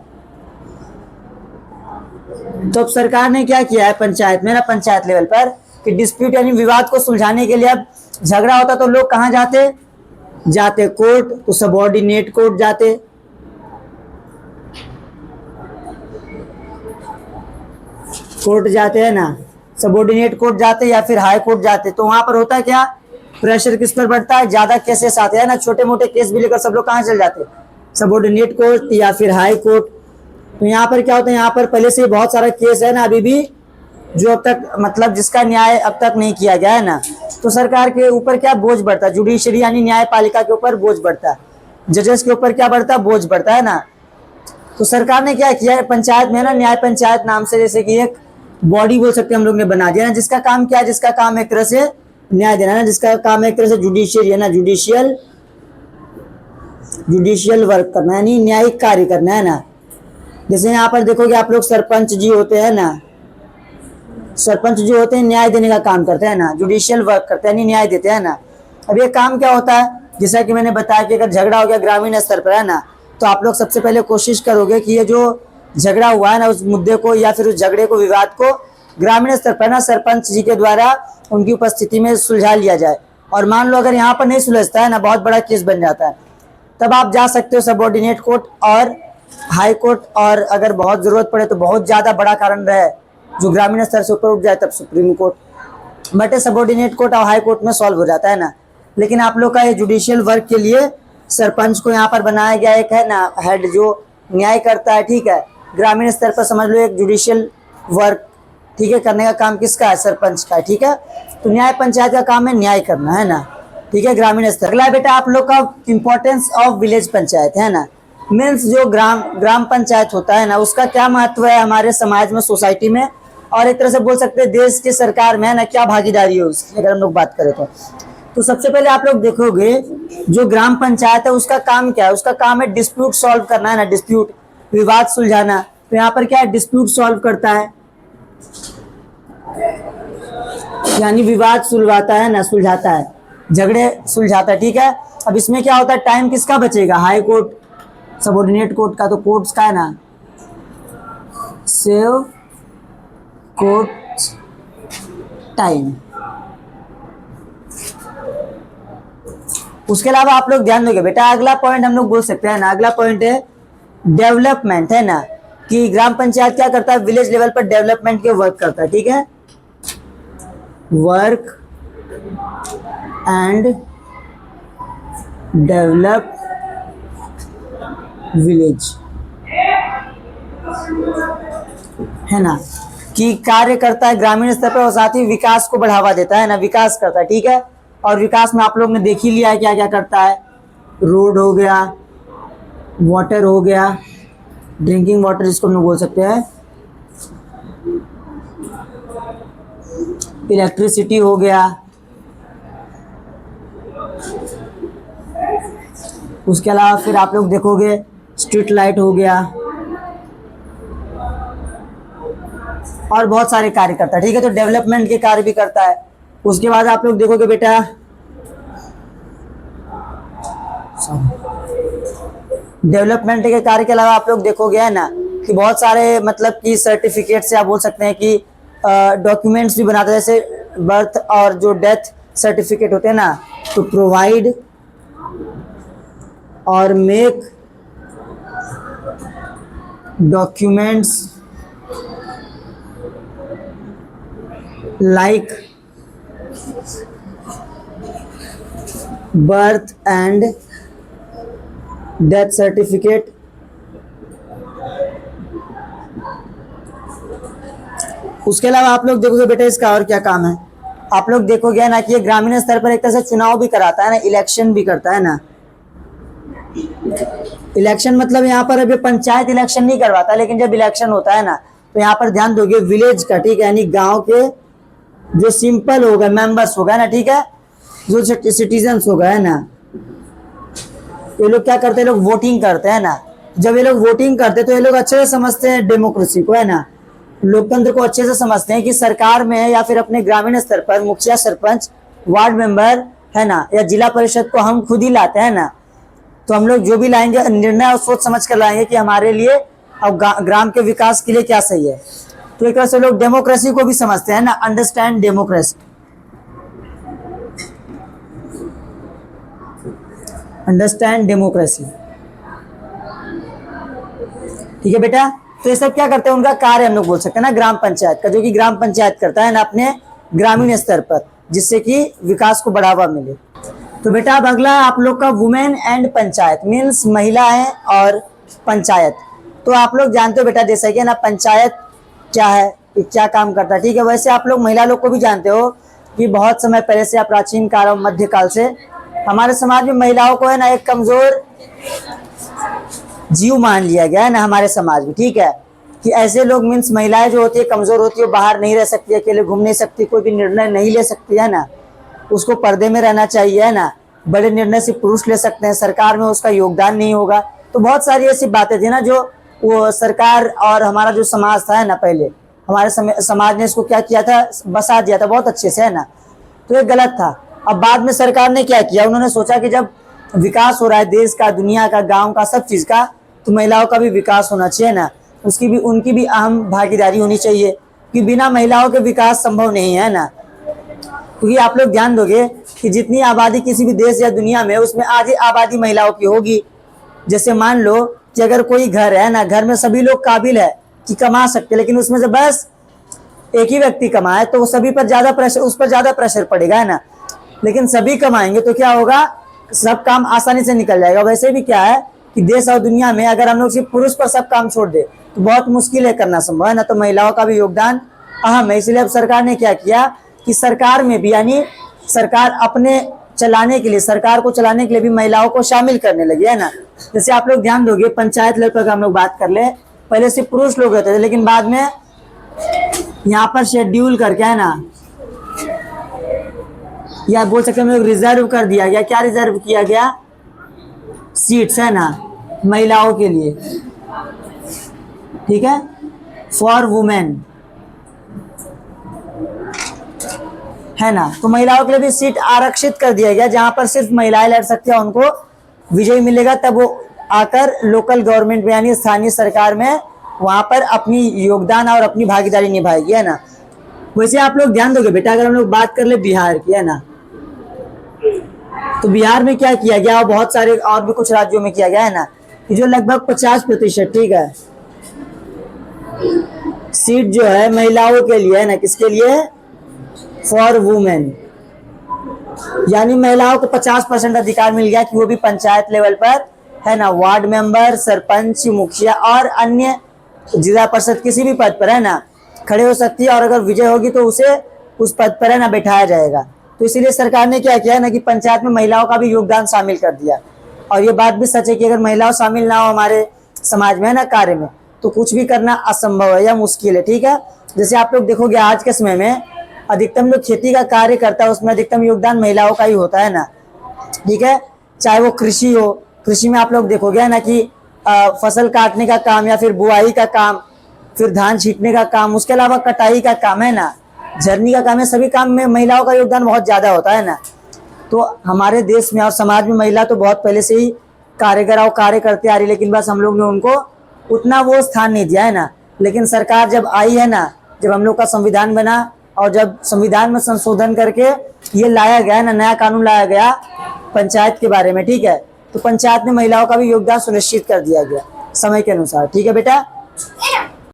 तो अब सरकार ने क्या किया है पंचायत में ना, पंचायत लेवल पर, कि डिस्प्यूट यानी विवाद को सुलझाने के लिए अब झगड़ा होता तो लोग कहाँ जाते कोर्ट, तो सबऑर्डिनेट कोर्ट जाते। कोर्ट जाते हैं ना, सबऑर्डिनेट कोर्ट जाते या फिर हाई कोर्ट जाते। तो वहां पर होता है क्या, प्रेशर किस पर बढ़ता है, ज्यादा केसेस आते हैं ना, छोटे मोटे केस भी लेकर सब लोग कहाँ चल जाते, सबऑर्डिनेट कोर्ट या फिर हाई कोर्ट। तो यहाँ पर क्या होता है, यहाँ पर पहले से बहुत सारा केस है ना अभी भी, जो अब तक मतलब जिसका न्याय अब तक नहीं किया गया है ना, तो सरकार के ऊपर क्या बोझ बढ़ता है, जुडिशरी यानी न्यायपालिका के ऊपर बोझ बढ़ता है, जजेस के ऊपर क्या बढ़ता है, बोझ बढ़ता है ना। तो सरकार ने क्या किया है पंचायत में ना, न्याय पंचायत नाम से जैसे कि एक बॉडी बोल सकते हैं हम लोग ने बना दिया ना, जिसका काम क्या है, जिसका काम एक तरह से न्याय देना है ना, जिसका काम एक तरह से जुडिशियरी है ना, जुडिशियल वर्क करना है, यानी न्यायिक कार्य करना है ना। जैसे यहाँ पर देखोगे आप लोग सरपंच जी होते हैं ना, सरपंच जो होते हैं न्याय देने का काम करते हैं ना, जुडिशियल वर्क करते हैं, न्याय देते हैं ना। अब ये काम क्या होता है, जैसा कि मैंने बताया कि अगर झगड़ा हो गया ग्रामीण स्तर पर है ना, तो आप लोग सबसे पहले कोशिश करोगे कि ये जो झगड़ा हुआ है ना, उस मुद्दे को या फिर उस झगड़े को, विवाद को ग्रामीण स्तर पर ना सरपंच जी के द्वारा उनकी उपस्थिति में सुलझा लिया जाए। और मान लो अगर यहाँ पर नहीं सुलझता है ना, बहुत बड़ा केस बन जाता है, तब आप जा सकते हो सबऑर्डिनेट कोर्ट और हाई कोर्ट, और अगर बहुत जरूरत पड़े तो बहुत ज्यादा बड़ा कारण रहे जो ग्रामीण स्तर से ऊपर उठ जाए, तब supreme court. But subordinate court और हाई कोर्ट में सॉल्व हो जाता है ना। लेकिन आप लोग का ये जुडिशियल वर्क के लिए सरपंच को यहाँ पर बनाया गया एक है ना हेड जो न्याय करता है, ठीक है। ग्रामीण स्तर पर समझ लो एक जुडिशियल वर्क, ठीक है, करने का काम किसका है, सरपंच का है, ठीक है। तो न्याय पंचायत का काम है न्याय करना, है ना, ठीक है, ग्रामीण स्तर। अगला बेटा आप लोग का इंपॉर्टेंस ऑफ विलेज पंचायत, है ना, मीन्स जो ग्राम पंचायत होता है ना उसका क्या महत्व है हमारे समाज में, सोसाइटी में, और एक तरह से बोल सकते हैं देश की सरकार में, है ना, क्या भागीदारी है उसकी, अगर हम लोग बात करें तो सबसे पहले आप लोग देखोगे जो ग्राम पंचायत है उसका काम क्या है, उसका काम है डिस्प्यूट सॉल्व करना, है ना, डिस्प्यूट, विवाद सुलझाना। तो यहाँ पर क्या है, डिस्प्यूट सॉल्व करता है, यानी विवाद सुलझाता है ना, सुलझाता है, झगड़े सुलझाता है, ठीक है। अब इसमें क्या होता है, टाइम किसका बचेगा, हाई कोर्ट सबऑर्डिनेट कोर्ट का, तो कोर्ट्स का है ना, सेव कोर्ट टाइम। उसके अलावा आप लोग ध्यान दोगे बेटा, अगला पॉइंट हम लोग बोल सकते हैं ना, अगला पॉइंट है डेवलपमेंट, है ना, कि ग्राम पंचायत क्या करता है, विलेज लेवल पर डेवलपमेंट के वर्क करता है, ठीक है, वर्क एंड डेवलप विलेज, है ना, कि कार्य करता है ग्रामीण स्तर पर और साथ ही विकास को बढ़ावा देता है ना, विकास करता है, ठीक है। और विकास में आप लोग ने देख ही लिया है क्या क्या करता है, रोड हो गया, वाटर हो गया, ड्रिंकिंग वाटर जिसको हम लोग बोल सकते हैं, इलेक्ट्रिसिटी हो गया, उसके अलावा फिर आप लोग देखोगे स्ट्रीट लाइट हो गया, और बहुत सारे कार्य करता है, ठीक है। तो डेवलपमेंट के कार्य भी करता है। उसके बाद आप लोग देखोगे बेटा डेवलपमेंट के कार्य के अलावा आप लोग देखोगे, है ना, कि बहुत सारे मतलब कि सर्टिफिकेट से आप बोल सकते हैं कि डॉक्यूमेंट्स भी बनाते हैं, जैसे बर्थ और जो डेथ सर्टिफिकेट होते हैं ना, तो प्रोवाइड और make documents like birth and death certificate, उसके अलावा आप लोग देखोगे बेटा इसका और क्या काम है, आप लोग देखोगे ना कि ये ग्रामीण स्तर पर एक तरह से चुनाव भी कराता है ना, इलेक्शन भी करता है ना। इलेक्शन मतलब यहाँ पर अभी पंचायत इलेक्शन नहीं करवाता, लेकिन जब इलेक्शन होता है ना तो यहाँ पर ध्यान दोगे विलेज का, ठीक है, यानी गांव के जो सिंपल होगा मेंबर्स होगा ना, ठीक है, जो सिटीजन्स होगा, है ना, ये लोग क्या करते हैं, लोग वोटिंग करते हैं ना। जब ये लोग वोटिंग करते हैं तो ये लोग अच्छे से समझते हैं डेमोक्रेसी को, है ना, लोकतंत्र को अच्छे से समझते हैं कि सरकार में या फिर अपने ग्रामीण स्तर पर मुखिया, सरपंच, वार्ड मेंबर, है ना, या जिला परिषद को हम खुद ही लाते हैं ना। तो हम लोग जो भी लाएंगे निर्णय और सोच समझ कर लाएंगे कि हमारे लिए और ग्राम के विकास के लिए क्या सही है। तो एक तरह से लोग डेमोक्रेसी को भी समझते हैं ना, अंडरस्टैंड डेमोक्रेसी, अंडरस्टैंड डेमोक्रेसी, ठीक है बेटा। तो ये सब क्या करते हैं, उनका कार्य हम लोग बोल सकते हैं ना ग्राम पंचायत का, जो कि ग्राम पंचायत करता है ना अपने ग्रामीण स्तर पर, जिससे कि विकास को बढ़ावा मिले। तो बेटा अब अगला आप लोग का वुमेन एंड पंचायत, मीन्स महिलाएं और पंचायत। तो आप लोग जानते हो बेटा जैसा कि ना पंचायत क्या है, क्या काम करता है, ठीक है। वैसे आप लोग महिला लोग को भी जानते हो कि बहुत समय पहले से, प्राचीन काल और मध्यकाल से हमारे समाज में महिलाओं को है ना एक कमजोर जीव मान लिया गया है ना हमारे समाज में, ठीक है, कि ऐसे लोग मीन्स महिलाएं जो होती है कमजोर होती है, बाहर नहीं रह सकती, अकेले घूम नहीं सकती, कोई भी निर्णय नहीं ले सकती, है ना, उसको पर्दे में रहना चाहिए, है ना, बड़े निर्णय सिर्फ पुरुष ले सकते हैं, सरकार में उसका योगदान नहीं होगा। तो बहुत सारी ऐसी बातें थी ना जो वो सरकार और हमारा जो समाज था, है ना, पहले हमारे समाज ने इसको क्या किया था, बसा दिया था बहुत अच्छे से, है ना। तो ये गलत था। अब बाद में सरकार ने क्या किया, उन्होंने सोचा कि जब विकास हो रहा है देश का, दुनिया का, गांव का, सब चीज़ का, तो महिलाओं का भी विकास होना चाहिए ना, उसकी भी, उनकी भी अहम भागीदारी होनी चाहिए, कि बिना महिलाओं के विकास संभव नहीं है ना। क्योंकि आप लोग ध्यान दोगे कि जितनी आबादी किसी भी देश या दुनिया में, उसमें आधी आबादी महिलाओं की होगी। जैसे मान लो कि अगर कोई घर है ना, घर में सभी लोग काबिल है कि कमा सकते, लेकिन उसमें से बस एक ही व्यक्ति कमाए तो वो सभी पर ज़्यादा प्रेशर, उस पर ज़्यादा प्रेशर पड़ेगा, है ना। लेकिन सभी कमाएंगे तो क्या होगा, सब काम आसानी से निकल जाएगा। वैसे भी क्या है कि देश और दुनिया में अगर हम लोग सिर्फ पुरुष पर सब काम छोड़ दे तो बहुत मुश्किल है करना संभव है ना, तो महिलाओं का भी योगदान अहम है। इसलिए अब सरकार ने क्या किया कि सरकार में भी, यानी सरकार अपने चलाने के लिए, सरकार को चलाने के लिए भी महिलाओं को शामिल करने लगी है ना। जैसे आप लोग ध्यान दोगे पंचायत लेवल पर हम लोग बात कर ले, पहले सिर्फ पुरुष लोग होते थे, लेकिन बाद में यहाँ पर शेड्यूल करके है ना, या बोल सकते हैं रिजर्व कर दिया गया। क्या रिजर्व किया गया? सीट्स है ना महिलाओं के लिए, ठीक है, फॉर वुमेन है ना। तो महिलाओं के लिए भी सीट आरक्षित कर दिया गया, जहां पर सिर्फ महिलाएं लड़ सकती हैं, उनको विजय मिलेगा, तब वो आकर लोकल गवर्नमेंट में यानी स्थानीय सरकार में वहां पर अपनी योगदान और अपनी भागीदारी निभाएगी है ना। वैसे आप लोग ध्यान दोगे बेटा, अगर हम लोग बात कर ले बिहार की है ना, तो बिहार में क्या किया गया और बहुत सारे और भी कुछ राज्यों में किया गया है ना, कि जो लगभग 50%, ठीक है, सीट जो है महिलाओं के लिए है ना, किसके लिए? फॉर वुमेन, यानी महिलाओं को 50% अधिकार मिल गया कि वो भी पंचायत लेवल पर है ना, वार्ड मेंबर, सरपंच, मुखिया और अन्य जिला परिषद किसी भी पद पर है ना खड़े हो सकती है, और अगर विजय होगी तो उसे उस पद पर है ना बैठाया जाएगा। तो इसीलिए सरकार ने क्या किया है ना कि पंचायत में महिलाओं का भी योगदान शामिल कर दिया। और ये बात भी सच है कि अगर महिलाओं शामिल ना हो हमारे समाज में है ना कार्य में, तो कुछ भी करना असंभव है या मुश्किल है, ठीक है। जैसे आप लोग देखोगे आज के समय में अधिकतम जो खेती का कार्य करता है उसमें अधिकतम योगदान महिलाओं का ही होता है ना, ठीक है। चाहे वो कृषि हो, कृषि में आप लोग देखोगे ना कि फसल काटने का काम या फिर बुआई का काम, फिर धान छींटने का काम, उसके अलावा कटाई का काम है ना, झरनी का काम है, सभी काम में महिलाओं का योगदान बहुत ज्यादा होता है ना। तो हमारे देश में और समाज में महिला तो बहुत पहले से ही कार्यकर और कार्य करते आ रही, लेकिन बस हम लोग ने उनको उतना वो स्थान नहीं दिया है ना। लेकिन सरकार जब आई है ना, जब हम लोग का संविधान बना और जब संविधान में संशोधन करके ये लाया गया है ना, नया कानून लाया गया पंचायत के बारे में, ठीक है, तो पंचायत में महिलाओं का भी योगदान सुनिश्चित कर दिया गया समय के अनुसार, ठीक है बेटा।